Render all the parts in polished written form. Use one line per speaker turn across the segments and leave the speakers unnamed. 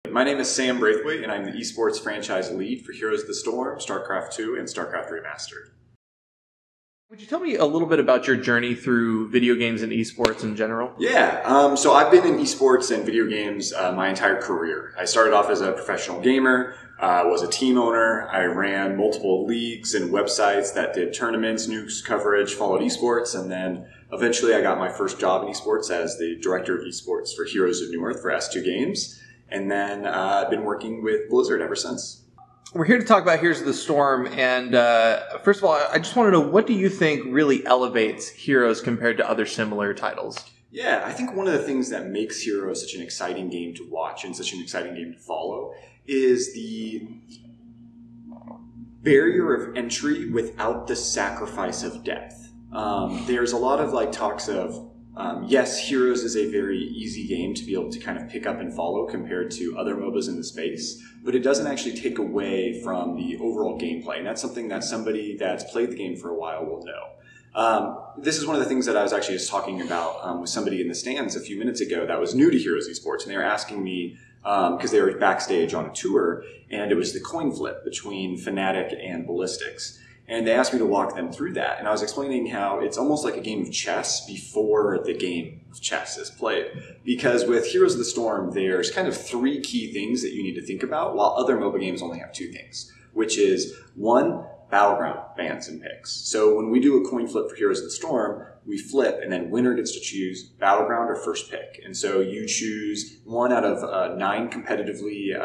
My name is Sam Braithwaite, and I'm the Esports Franchise Lead for Heroes of the Storm, Starcraft 2, and Starcraft Remastered.
Would you tell me a little bit about your journey through video games and esports in general?
Yeah, so I've been in esports and video games my entire career. I started off as a professional gamer, was a team owner. I ran multiple leagues and websites that did tournaments, news coverage, followed esports, and then eventually I got my first job in esports as the director of esports for Heroes of Newerth for S2 Games. And then I've been working with Blizzard ever since.
We're here to talk about Heroes of the Storm, and first of all, I just want to know, what do you think really elevates Heroes compared to other similar titles?
Yeah, I think one of the things that makes Heroes such an exciting game to watch and such an exciting game to follow is the barrier of entry without the sacrifice of depth. There's a lot of talks of yes, Heroes is a very easy game to be able to kind of pick up and follow compared to other MOBAs in the space, but it doesn't actually take away from the overall gameplay, and that's something that somebody that's played the game for a while will know. This is one of the things that I was actually just talking about with somebody in the stands a few minutes ago that was new to Heroes Esports, and they were asking me, because they were backstage on a tour, and it was the coin flip between Fnatic and Ballistics. And they asked me to walk them through that. And I was explaining how it's almost like a game of chess before the game of chess is played. Because with Heroes of the Storm, there's kind of three key things that you need to think about, while other MOBA games only have two things, which is, one, battleground bans and picks. So when we do a coin flip for Heroes of the Storm, we flip, and then winner gets to choose battleground or first pick. And so you choose one out of 9 competitively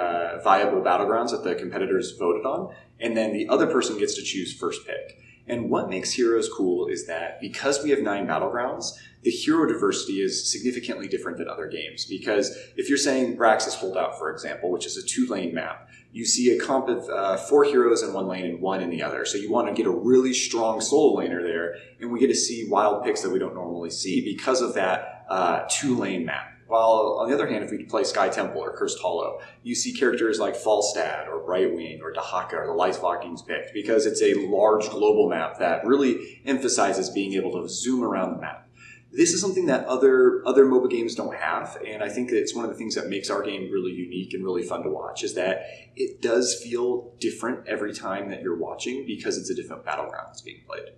viable battlegrounds that the competitors voted on, and then the other person gets to choose first pick. And what makes Heroes cool is that because we have 9 battlegrounds, the hero diversity is significantly different than other games. Because if you're saying Braxis Holdout, for example, which is a 2-lane map, you see a comp of 4 heroes in one lane and 1 in the other. So you want to get a really strong solo laner there, and we get to see wild picks that we don't normally see because of that 2-lane map. While on the other hand, if we play Sky Temple or Cursed Hollow, you see characters like Falstad or Brightwing or Dahaka or the Lightwalking's picked because it's a large global map that really emphasizes being able to zoom around the map. This is something that other MOBA games don't have, and I think that it's one of the things that makes our game really unique and really fun to watch, is that it does feel different every time that you're watching because it's a different battleground that's being played.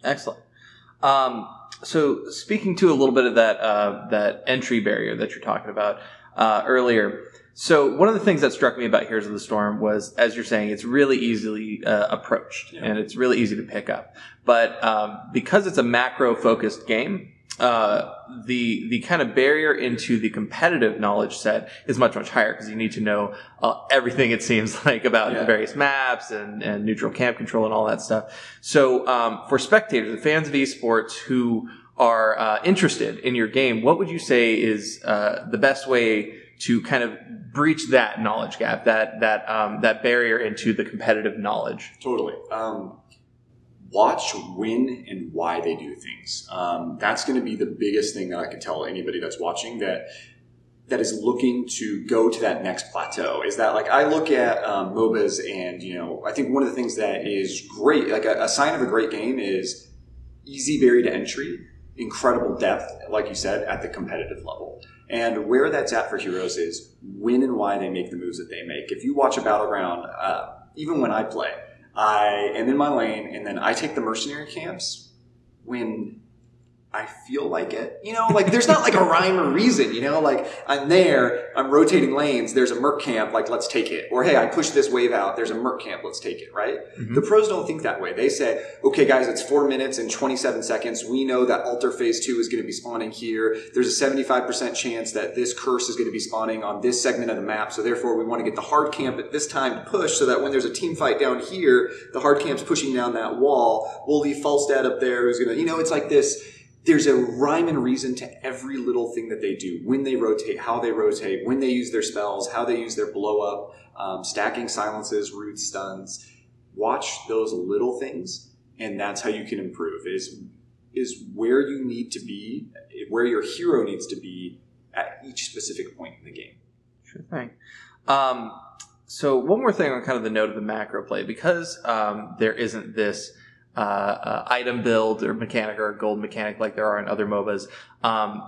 Excellent. So speaking to a little bit of that entry barrier that you're talking about earlier, so one of the things that struck me about Heroes of the Storm was, as you're saying, it's really easily approached, and it's really easy to pick up. But because it's a macro-focused game, the kind of barrier into the competitive knowledge set is much, much higher because you need to know everything, it seems like, about the various maps and neutral camp control and all that stuff. So for spectators, the fans of esports who are interested in your game, what would you say is the best way to kind of breach that knowledge gap, that barrier into the competitive knowledge?
Totally. Watch when and why they do things. That's going to be the biggest thing that I can tell anybody that's watching that is looking to go to that next plateau. Is that, I look at MOBAs, and I think one of the things that is great, a sign of a great game, is easy barrier to entry, incredible depth, like you said, at the competitive level. And where that's at for Heroes is when and why they make the moves that they make. If you watch a battleground, even when I play, I am in my lane, and then I take the mercenary camps when I feel like it. There's not a rhyme or reason, I'm there, I'm rotating lanes, there's a merc camp, let's take it. Or, hey, I push this wave out, there's a merc camp, let's take it, right? Mm-hmm. The pros don't think that way. They say, okay, guys, it's 4 minutes and 27 seconds. We know that Altar Phase 2 is going to be spawning here. There's a 75% chance that this curse is going to be spawning on this segment of the map, so therefore we want to get the hard camp at this time to push so that when there's a team fight down here, the hard camp's pushing down that wall. We'll leave Falstad up there who's going to, it's like this. There's a rhyme and reason to every little thing that they do. When they rotate, how they rotate, when they use their spells, how they use their blow up, stacking silences, roots, stuns. Watch those little things, and that's how you can improve, is where you need to be, where your hero needs to be at each specific point in the game.
Sure thing. So one more thing on kind of the note of the macro play, because there isn't this item build or mechanic or a gold mechanic like there are in other MOBAs,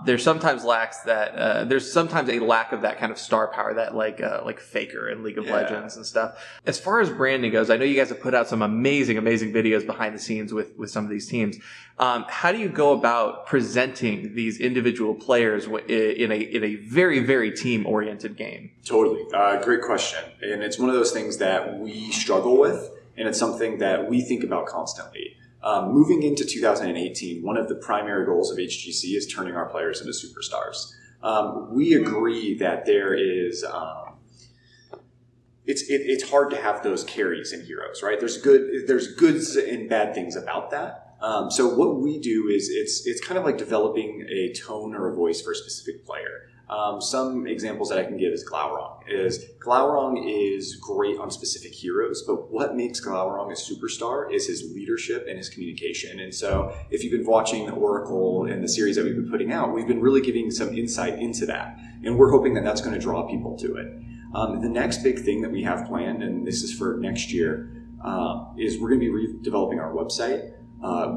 there's sometimes a lack of that kind of star power that like Faker in League of Legends and stuff. As far as branding goes, I know you guys have put out some amazing videos behind the scenes with some of these teams. How do you go about presenting these individual players in a very, very team-oriented game?
Totally. Great question. And it's one of those things that we struggle with, and it's something that we think about constantly. Moving into 2018, one of the primary goals of HGC is turning our players into superstars. We agree that there is... It's hard to have those carries and heroes, right? There's goods and bad things about that. So what we do is it's kind of like developing a tone or a voice for a specific player. Some examples that I can give is Glaurung. Glaurung is great on specific heroes, but what makes Glaurung a superstar is his leadership and his communication. And so if you've been watching Oracle and the series that we've been putting out, we've been really giving some insight into that. And we're hoping that that's going to draw people to it. The next big thing that we have planned, and this is for next year, is we're going to be redeveloping our website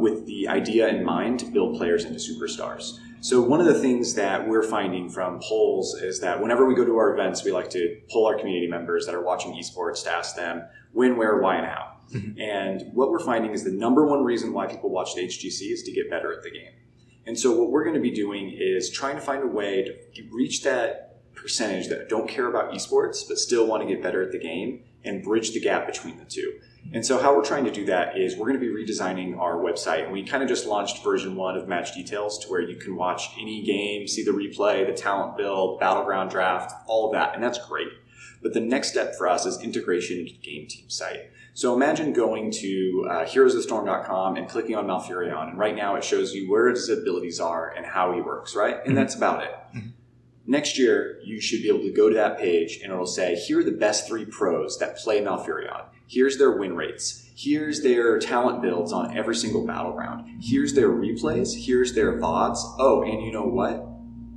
with the idea in mind to build players into superstars. So one of the things that we're finding from polls is that whenever we go to our events, we like to poll our community members that are watching esports to ask them when, where, why, and how. Mm-hmm. And what we're finding is the number one reason why people watch the HGC is to get better at the game. And so what we're going to be doing is trying to find a way to reach that percentage that don't care about esports but still want to get better at the game and bridge the gap between the two. And so how we're trying to do that is we're going to be redesigning our website. And we kind of just launched version 1 of Match Details to where you can watch any game, see the replay, the talent build, battleground draft, all of that. And that's great. But the next step for us is integration into the game team site. So imagine going to heroesofthestorm.com and clicking on Malfurion. And right now it shows you where his abilities are and how he works, right? And that's about it. Mm-hmm. Next year, you should be able to go to that page and it'll say, here are the best 3 pros that play Malfurion. Here's their win rates. Here's their talent builds on every single battleground. Here's their replays. Here's their VODs. Oh, and you know what?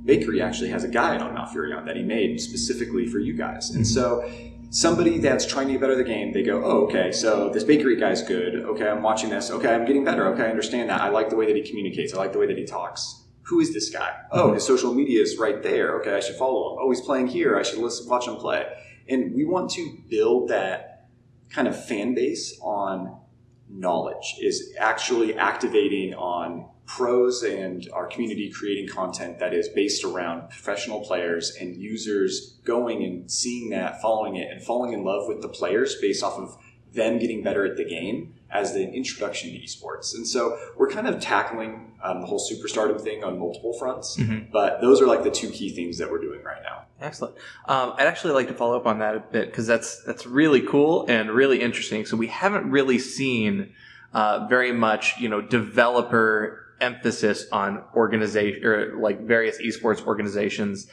Bakery actually has a guide on Malfurion that he made specifically for you guys. And so somebody that's trying to get better at the game, they go, oh, okay, so this Bakery guy's good. Okay, I'm watching this. Okay, I'm getting better. Okay, I understand that. I like the way that he communicates. I like the way that he talks. Who is this guy? Oh, his social media is right there. Okay, I should follow him. Oh, he's playing here. I should watch him play. And we want to build that kind of fan base on knowledge, is actually activating on pros and our community creating content that is based around professional players and users going and seeing that, following it, and falling in love with the players based off of them getting better at the game as the introduction to esports. And so we're kind of tackling the whole superstardom thing on multiple fronts, but those are like the 2 key things that we're doing right now.
Excellent. I'd actually like to follow up on that a bit because that's really cool and really interesting. So we haven't really seen very much, developer emphasis on organization or like various esports organizations,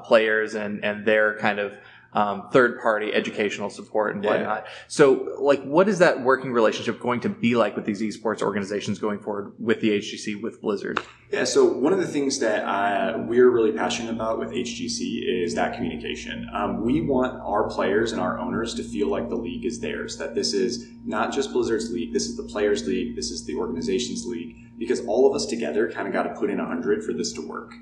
players and their kind of third-party educational support and whatnot. So, what is that working relationship going to be like with these esports organizations going forward with the HGC, with Blizzard?
Yeah, so one of the things that we're really passionate about with HGC is that communication. We want our players and our owners to feel like the league is theirs, that this is not just Blizzard's league, this is the players' league, this is the organization's league, because all of us together kind of got to put in 100 for this to work.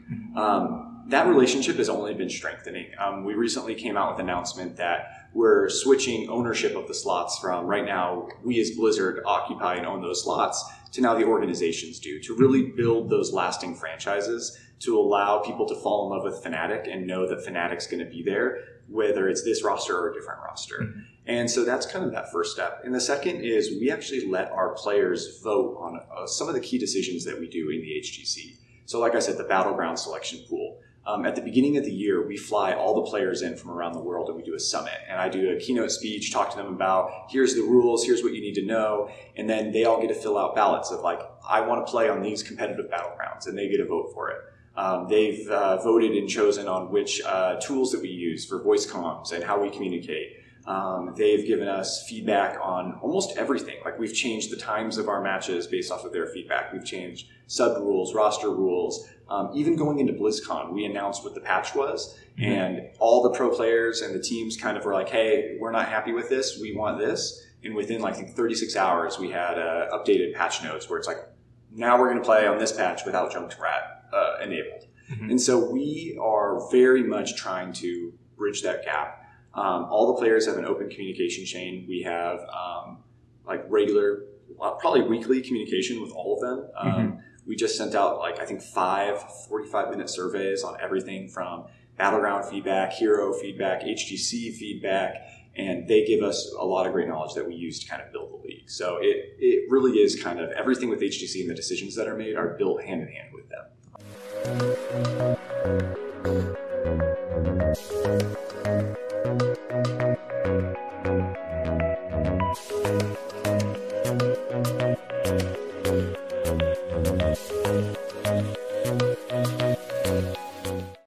That relationship has only been strengthening. We recently came out with an announcement that we're switching ownership of the slots from right now, we as Blizzard occupy and own those slots, to now the organizations do, to really build those lasting franchises, to allow people to fall in love with Fnatic and know that Fnatic's going to be there, whether it's this roster or a different roster. And so that's kind of that first step. And the second is we actually let our players vote on some of the key decisions that we do in the HGC. So like I said, the Battleground selection pool. At the beginning of the year, we fly all the players in from around the world and we do a summit. And I do a keynote speech, talk to them about here's the rules, here's what you need to know. And then they all get to fill out ballots of like, I want to play on these competitive battlegrounds, and they get to vote for it. They've voted and chosen on which tools that we use for voice comms and how we communicate. They've given us feedback on almost everything. Like we've changed the times of our matches based off of their feedback. We've changed sub rules, roster rules. Even going into BlizzCon, we announced what the patch was, and all the pro players and the teams kind of were like, hey, we're not happy with this. We want this. and within like I think 36 hours, we had updated patch notes where it's like, now we're going to play on this patch without Junkrat enabled. And so we are very much trying to bridge that gap. All the players have an open communication chain. We have like regular, probably weekly communication with all of them. We just sent out like I think 5 45-minute surveys on everything from Battleground feedback, Hero feedback, HGC feedback, and they give us a lot of great knowledge that we use to kind of build the league. So it really is kind of everything with HGC and the decisions that are made are built hand in hand with them.